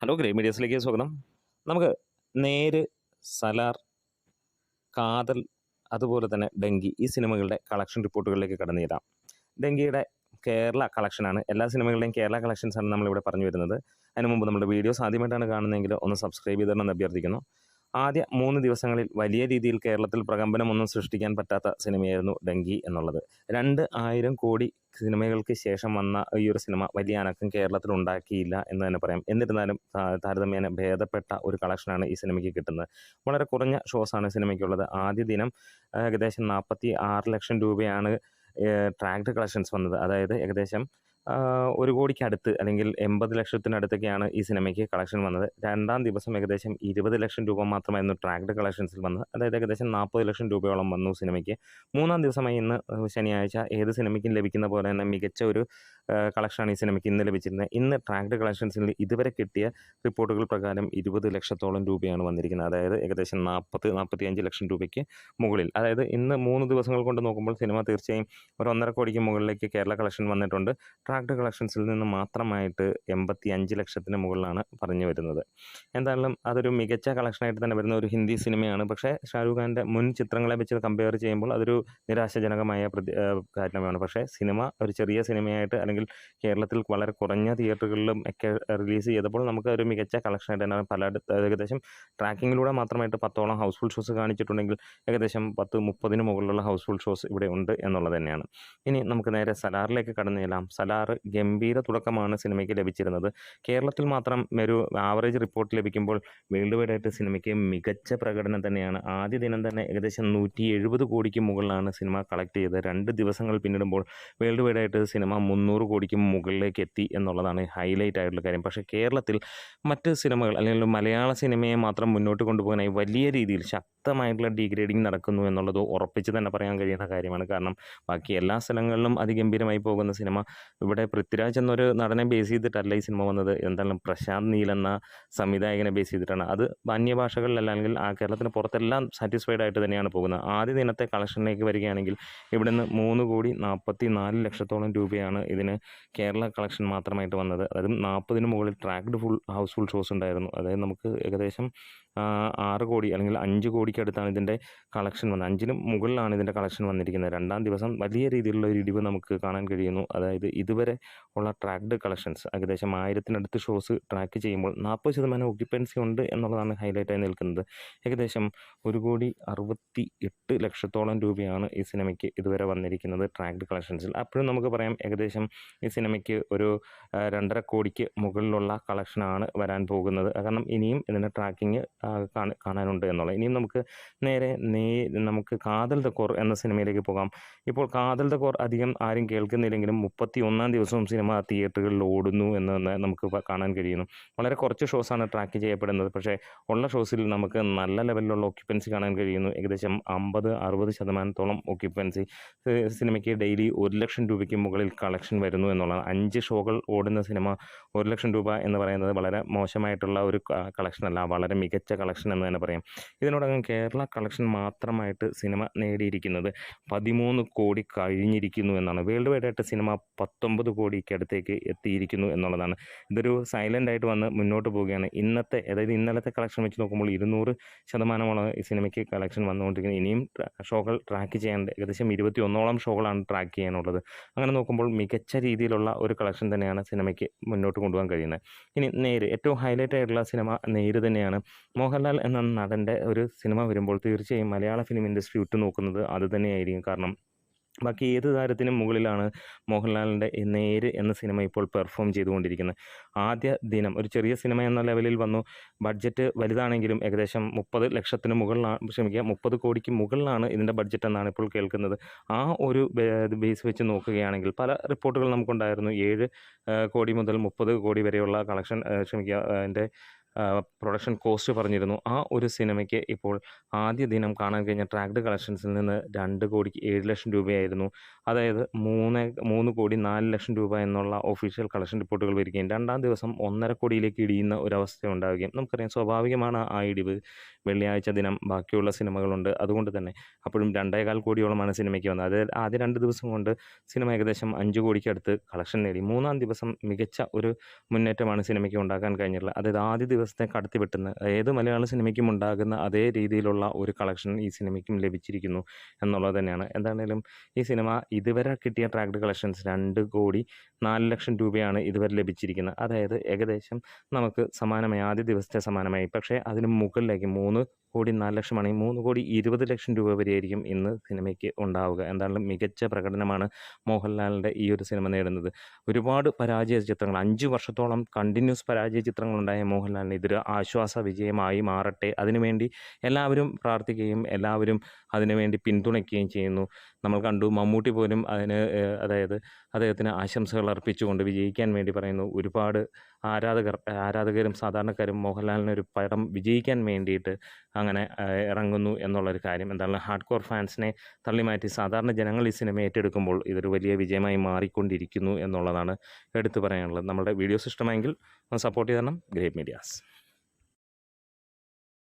Hello grey മീഡിയസിലേക്ക് സ്വാഗതം. നമുക്ക് നേര്, സലാർ, കാതൽ, അതുപോലെ തന്നെ ഡങ്കി ഈ സിനിമകളുടെ കളക്ഷൻ റിപ്പോർട്ടുകളിലേക്ക് കടന്നു ചെല്ലാം. ഡങ്കിയുടെ കേരള കളക്ഷനാണ്. എല്ലാ സിനിമകളുടെയും കേരള കളക്ഷൻസാണ് നമ്മളിവിടെ പറഞ്ഞു വരുന്നത്. അതിന് മുമ്പ് നമ്മുടെ വീഡിയോസ് ആദ്യമായിട്ടാണ് കാണുന്നതെങ്കിൽ ഒന്ന് സബ്സ്ക്രൈബ് ചെയ്തിടണമെന്ന് അഭ്യർത്ഥിക്കുന്നു. ആദ്യ 3 ദിവസങ്ങളിൽ വലിയ രീതിയിൽ കേരളത്തിൽ പ്രകമ്പനമൊന്നും സൃഷ്ടിക്കാൻ പറ്റാത്ത സിനിമയായിരുന്നു ഡങ്കി എന്നുള്ളത്. 2,000 കോടി സിനിമകൾക്ക് ശേഷം വന്ന ഈ ഒരു സിനിമ വലിയ അനക്കം കേരളത്തിൽ ഉണ്ടാക്കിയില്ല എന്ന് തന്നെ പറയാം. എന്നിരുന്നാലും താരതമ്യേന ഭേദപ്പെട്ട ഒരു കളക്ഷനാണ് ഈ സിനിമയ്ക്ക് കിട്ടുന്നത്. വളരെ കുറഞ്ഞ ഷോസാണ് സിനിമയ്ക്കുള്ളത്. ആദ്യ ദിനം ഏകദേശം 46 ലക്ഷം രൂപയാണ് ട്രാക്ഡ് കളക്ഷൻസ് വന്നത്. അതായത് ഏകദേശം 1 കോടിക്കടുത്ത് അല്ലെങ്കിൽ 80 ലക്ഷത്തിനടുത്തൊക്കെയാണ് ഈ സിനിമയ്ക്ക് കളക്ഷൻ വന്നത്. രണ്ടാം ദിവസം ഏകദേശം 20 ലക്ഷം രൂപ മാത്രമായിരുന്നു ട്രാക്ഡ് കളക്ഷൻസിൽ വന്നത്. അതായത് ഏകദേശം 40 ലക്ഷം രൂപയോളം വന്നു സിനിമയ്ക്ക്. മൂന്നാം ദിവസമായി ഇന്ന് ശനിയാഴ്ച ഏത് സിനിമയ്ക്കും ലഭിക്കുന്ന പോലെ തന്നെ മികച്ച ഒരു കളക്ഷനാണ് ഈ സിനിമയ്ക്ക് ഇന്ന് ലഭിച്ചിരുന്നത്. ഇന്ന് ട്രാക്ഡ് കളക്ഷൻസിൽ ഇതുവരെ കിട്ടിയ റിപ്പോർട്ടുകൾ പ്രകാരം 20 ലക്ഷത്തോളം രൂപയാണ് വന്നിരിക്കുന്നത്. അതായത് ഏകദേശം 40-45 ലക്ഷം രൂപയ്ക്ക് മുകളിൽ. അതായത് ഇന്ന് 3 ദിവസങ്ങൾ കൊണ്ട് നോക്കുമ്പോൾ സിനിമ തീർച്ചയായും ഒരു 1.5 കോടിക്ക് മുകളിലേക്ക് കേരള കളക്ഷൻ വന്നിട്ടുണ്ട്. ട്രാക്ഡ് കളക്ഷൻസിൽ നിന്ന് മാത്രമായിട്ട് 85 ലക്ഷത്തിന് മുകളിലാണ് പറഞ്ഞു വരുന്നത്. എന്തായാലും അതൊരു മികച്ച കളക്ഷനായിട്ട് തന്നെ വരുന്ന ഒരു ഹിന്ദി സിനിമയാണ്. പക്ഷേ ഷാരൂഖ് ഖാൻ്റെ മുൻ ചിത്രങ്ങളെ വെച്ച് കമ്പയർ ചെയ്യുമ്പോൾ അതൊരു നിരാശാജനകമായ കാര്യമാണ്. പക്ഷേ സിനിമ ഒരു ചെറിയ സിനിമയായിട്ട് അല്ലെങ്കിൽ കേരളത്തിൽ വളരെ കുറഞ്ഞ തിയേറ്ററുകളിലും ഒക്കെ റിലീസ് ചെയ്തപ്പോൾ നമുക്ക് ഒരു മികച്ച കളക്ഷനായിട്ട് തന്നെ ഏകദേശം ട്രാക്കിങ്ങിലൂടെ മാത്രമായിട്ട് 10ഓളം ഹൗസ്ഫുൾ ഷോസ് കാണിച്ചിട്ടുണ്ടെങ്കിൽ ഏകദേശം 10-30 മുകളിലുള്ള ഹൗസ്ഫുൾ ഷോസ് ഇവിടെ ഉണ്ട് എന്നുള്ളത് തന്നെയാണ്. ഇനി നമുക്ക് നേരെ സലാറിലേക്ക് കടന്നു ചെല്ലാം. സലാർ ഗംഭീര തുടക്കമാണ് സിനിമയ്ക്ക് ലഭിച്ചിരുന്നത്. കേരളത്തിൽ മാത്രം ഒരു ആവറേജ് റിപ്പോർട്ട് ലഭിക്കുമ്പോൾ വേൾഡ് വൈഡായിട്ട് സിനിമയ്ക്ക് മികച്ച പ്രകടനം തന്നെയാണ്. ആദ്യ ദിനം തന്നെ ഏകദേശം 170 കോടിക്ക് മുകളിലാണ് സിനിമ കളക്ട് ചെയ്തത്. 2 ദിവസങ്ങൾ പിന്നിടുമ്പോൾ വേൾഡ് വൈഡായിട്ട് സിനിമ 300 കോടിക്ക് മുകളിലേക്ക് എത്തി എന്നുള്ളതാണ് ഹൈലൈറ്റ് ആയിട്ടുള്ള കാര്യം. പക്ഷേ കേരളത്തിൽ മറ്റ് സിനിമകൾ അല്ലെങ്കിൽ മലയാള സിനിമയെ മാത്രം മുന്നോട്ട് കൊണ്ടുപോകാനായി വലിയ രീതിയിൽ ശക്തമായിട്ടുള്ള ഡീഗ്രേഡിങ് നടക്കുന്നു എന്നുള്ളത് ഉറപ്പിച്ച് തന്നെ പറയാൻ കഴിയുന്ന കാര്യമാണ്. കാരണം ബാക്കി എല്ലാ സ്ഥലങ്ങളിലും അതിഗംഭീരമായി പോകുന്ന സിനിമ ഇവിടെ പൃഥ്വിരാജ് എന്നൊരു നടനെ ബേസ് ചെയ്തിട്ടല്ല ഈ സിനിമ വന്നത്. എന്തായാലും പ്രശാന്ത് നീൽ എന്ന സംവിധായകനെ ബേസ് ചെയ്തിട്ടാണ്. അത് അന്യഭാഷകളിലല്ല അല്ലെങ്കിൽ ആ കേരളത്തിന് പുറത്തെല്ലാം സാറ്റിസ്ഫൈഡ് ആയിട്ട് തന്നെയാണ് പോകുന്നത്. ആദ്യ ദിനത്തെ കളക്ഷനിലേക്ക് വരികയാണെങ്കിൽ ഇവിടുന്ന് 3,44 ലക്ഷത്തോളം രൂപയാണ് ഇതിന് കേരള കളക്ഷൻ മാത്രമായിട്ട് വന്നത്. അതും 40 മുകളിൽ ട്രാക്ഡ് ഹൗസ്ഫുൾ ഷോസ് ഉണ്ടായിരുന്നു. അതായത് നമുക്ക് ഏകദേശം 6 കോടി അല്ലെങ്കിൽ 5 കോടിക്കടുത്താണ് ഇതിൻ്റെ കളക്ഷൻ വന്നത്. 5-ന് മുകളിലാണ് ഇതിൻ്റെ കളക്ഷൻ വന്നിരിക്കുന്നത്. രണ്ടാം ദിവസം വലിയ രീതിയിലുള്ള ഒരു ഇടിവ് നമുക്ക് കാണാൻ കഴിയുന്നു. അതായത് ഇതുവരെ ഉള്ള ട്രാക്ഡ് കളക്ഷൻസ് ഏകദേശം 1000-നടുത്ത് ഷോസ് ട്രാക്ക് ചെയ്യുമ്പോൾ 40% ഒക്യുപ്പൻസി ഉണ്ട് എന്നുള്ളതാണ് ഹൈലൈറ്റായി നിൽക്കുന്നത്. ഏകദേശം 1,68 ലക്ഷത്തോളം രൂപയാണ് ഈ സിനിമയ്ക്ക് ഇതുവരെ വന്നിരിക്കുന്നത് ട്രാക്ഡ് കളക്ഷൻസിൽ. അപ്പോഴും നമുക്ക് പറയാം ഏകദേശം ഈ സിനിമയ്ക്ക് ഒരു 2.5 കോടിക്ക് മുകളിലുള്ള കളക്ഷനാണ് വരാൻ പോകുന്നത്. കാരണം ഇനിയും ഇതിൻ്റെ ട്രാക്കിങ് കാണാനുണ്ട് എന്നുള്ളത്. ഇനിയും നമുക്ക് നേരെ നമുക്ക് കാതൽ ദ കോർ എന്ന സിനിമയിലേക്ക് പോകാം. ഇപ്പോൾ കാതൽ ദ കോർ അധികം ആരും കേൾക്കുന്നില്ലെങ്കിലും 31-ാം ദിവസവും സിനിമ തിയേറ്ററുകളിൽ ഓടുന്നു എന്ന് തന്നെ നമുക്ക് കാണാൻ കഴിയുന്നു. വളരെ കുറച്ച് ഷോസാണ് ട്രാക്ക് ചെയ്യപ്പെടുന്നത്. പക്ഷേ ഉള്ള ഷോസിൽ നമുക്ക് നല്ല ലെവലിലുള്ള ഒക്യുപ്പൻസി കാണാൻ കഴിയുന്നു. ഏകദേശം 50-60% ഒക്യുപ്പൻസി. സിനിമയ്ക്ക് ഡെയിലി 1 ലക്ഷം രൂപയ്ക്ക് മുകളിൽ കളക്ഷൻ വരുന്നു എന്നുള്ളതാണ്. 5 ഷോകൾ ഓടുന്ന സിനിമ 1 ലക്ഷം രൂപ എന്ന് പറയുന്നത് വളരെ മോശമായിട്ടുള്ള ഒരു കളക്ഷനല്ല, വളരെ മികച്ച കളക്ഷൻ എന്ന് തന്നെ പറയാം. ഇതിനോടകം കേരള കളക്ഷൻ മാത്രമായിട്ട് സിനിമ നേടിയിരിക്കുന്നത് 13 കോടി കഴിഞ്ഞിരിക്കുന്നു എന്നാണ്. വേൾഡ് വൈഡായിട്ട് സിനിമ 19 കോടിക്കടുത്തേക്ക് എത്തിയിരിക്കുന്നു എന്നുള്ളതാണ്. ഇതൊരു സൈലൻ്റ് ആയിട്ട് വന്ന് മുന്നോട്ട് പോവുകയാണ്. അതായത് ഇന്നലത്തെ കളക്ഷൻ വെച്ച് നോക്കുമ്പോൾ 200% ഈ സിനിമയ്ക്ക് കളക്ഷൻ വന്നുകൊണ്ടിരിക്കുന്നത്. ഇനിയും ഷോകൾ ട്രാക്ക് ചെയ്യാനുണ്ട്. ഏകദേശം 21ഓളം ഷോകളാണ് ട്രാക്ക് ചെയ്യാനുള്ളത്. അങ്ങനെ നോക്കുമ്പോൾ മികച്ച രീതിയിലുള്ള ഒരു കളക്ഷൻ തന്നെയാണ് സിനിമയ്ക്ക് മുന്നോട്ട് കൊണ്ടുപോകാൻ കഴിയുന്നത്. ഇനി നേര്, ഏറ്റവും ഹൈലൈറ്റ് ആയിട്ടുള്ള സിനിമ നേര് തന്നെയാണ്. മോഹൻലാൽ എന്ന നടൻ്റെ ഒരു സിനിമ വരുമ്പോൾ തീർച്ചയായും മലയാള ഫിലിം ഇൻഡസ്ട്രി ഉറ്റുനോക്കുന്നത് അത് തന്നെയായിരിക്കും. കാരണം ബാക്കി ഏത് താരത്തിനും മുകളിലാണ് മോഹൻലാലിൻ്റെ നേര് എന്ന സിനിമ ഇപ്പോൾ പെർഫോം ചെയ്തുകൊണ്ടിരിക്കുന്നത്. ആദ്യ ദിനം ഒരു ചെറിയ സിനിമ എന്ന ലെവലിൽ വന്നു. ബഡ്ജറ്റ് വലുതാണെങ്കിലും ഏകദേശം 30 ലക്ഷത്തിന് മുകളിലാണ് 30 കോടിക്ക് മുകളിലാണ് ഇതിൻ്റെ ബഡ്ജറ്റ് എന്നാണ് ഇപ്പോൾ കേൾക്കുന്നത്. ആ ഒരു ബേസ് വെച്ച് നോക്കുകയാണെങ്കിൽ പല റിപ്പോർട്ടുകൾ നമുക്കുണ്ടായിരുന്നു. 7 കോടി മുതൽ 30 കോടി വരെയുള്ള കളക്ഷൻ എൻ്റെ പ്രൊഡക്ഷൻ കോസ്റ്റ് പറഞ്ഞിരുന്നു. ആ ഒരു സിനിമയ്ക്ക് ഇപ്പോൾ ആദ്യ ദിനം കാണാൻ കഴിഞ്ഞ ട്രാക്ഡ് കളക്ഷൻസിൽ നിന്ന് 2,07,00,000 രൂപയായിരുന്നു. അതായത് 3,04,00,000 രൂപ എന്നുള്ള ഒഫീഷ്യൽ കളക്ഷൻ റിപ്പോർട്ടുകൾ വരികയും രണ്ടാം ദിവസം 1,50 കോടിയിലേക്ക് ഇടിയുന്ന ഒരവസ്ഥ ഉണ്ടാവുകയും നമുക്കറിയാം സ്വാഭാവികമാണ് ആ ഇടിവ്. വെള്ളിയാഴ്ച ദിനം ബാക്കിയുള്ള സിനിമകളുണ്ട്. അതുകൊണ്ട് തന്നെ അപ്പോഴും 2,15 കോടിയോളമാണ് സിനിമയ്ക്ക് വന്നത്. അത് ആദ്യ 2 ദിവസം കൊണ്ട് സിനിമ ഏകദേശം 5 കോടിക്കടുത്ത് കളക്ഷൻ നേടി. മൂന്നാം ദിവസം മികച്ച ഒരു മുന്നേറ്റമാണ് സിനിമയ്ക്ക് ഉണ്ടാക്കാൻ കഴിഞ്ഞിട്ടുള്ളത്. അതായത് ആദ്യ ദിവസത്തെ കടത്തി വെട്ടുന്ന ഏത് മലയാള സിനിമയ്ക്കും ഉണ്ടാകുന്ന അതേ രീതിയിലുള്ള ഒരു കളക്ഷൻ ഈ സിനിമയ്ക്കും ലഭിച്ചിരിക്കുന്നു എന്നുള്ളത് തന്നെയാണ്. എന്താണേലും ഈ സിനിമ ഇതുവരെ കിട്ടിയ ട്രാക്ഡ് കളക്ഷൻസ് 2,04,00,000 രൂപയാണ് ഇതുവരെ ലഭിച്ചിരിക്കുന്നത്. അതായത് ഏകദേശം നമുക്ക് സമാനമായി ആദ്യ ദിവസത്തെ സമാനമായി. പക്ഷേ അതിന് മുകളിലേക്ക് 3,04,00,000 ആണെങ്കിൽ 3,20,00,000 രൂപ വരെയായിരിക്കും ഇന്ന് സിനിമയ്ക്ക് ഉണ്ടാവുക. എന്തായാലും മികച്ച പ്രകടനമാണ് മോഹൻലാലിൻ്റെ ഈ ഒരു സിനിമ നേടുന്നത്. ഒരുപാട് പരാജയ ചിത്രങ്ങൾ 5 വർഷത്തോളം കണ്ടിന്യൂസ് പരാജയ ചിത്രങ്ങളുണ്ടായ മോഹൻലാലിന് ഇതൊരു ആശ്വാസ വിജയമായി മാറട്ടെ. അതിനുവേണ്ടി എല്ലാവരും പ്രാർത്ഥിക്കുകയും എല്ലാവരും അതിനുവേണ്ടി പിന്തുണയ്ക്കുകയും ചെയ്യുന്നു. നമ്മൾ കണ്ടു മമ്മൂട്ടി പോലും അതായത് അദ്ദേഹത്തിന് ആശംസകൾ അർപ്പിച്ചുകൊണ്ട് വിജയിക്കാൻ വേണ്ടി പറയുന്നു. ഒരുപാട് ആരാധകരും സാധാരണക്കാരും മോഹൻലാലിനൊരു പടം വിജയിക്കാൻ വേണ്ടിയിട്ട് അങ്ങനെ ഇറങ്ങുന്നു എന്നുള്ളൊരു കാര്യം. എന്താണ് ഹാർഡ് കോർ ഫാൻസിനെ തള്ളിമാറ്റി സാധാരണ ജനങ്ങൾ ഈ സിനിമ ഏറ്റെടുക്കുമ്പോൾ ഇതൊരു വലിയ വിജയമായി മാറിക്കൊണ്ടിരിക്കുന്നു എന്നുള്ളതാണ് എടുത്തു പറയാനുള്ളത്. നമ്മുടെ വീഡിയോസ് ഇഷ്ടമായെങ്കിൽ സപ്പോർട്ട് ചെയ്യണം. Great medias.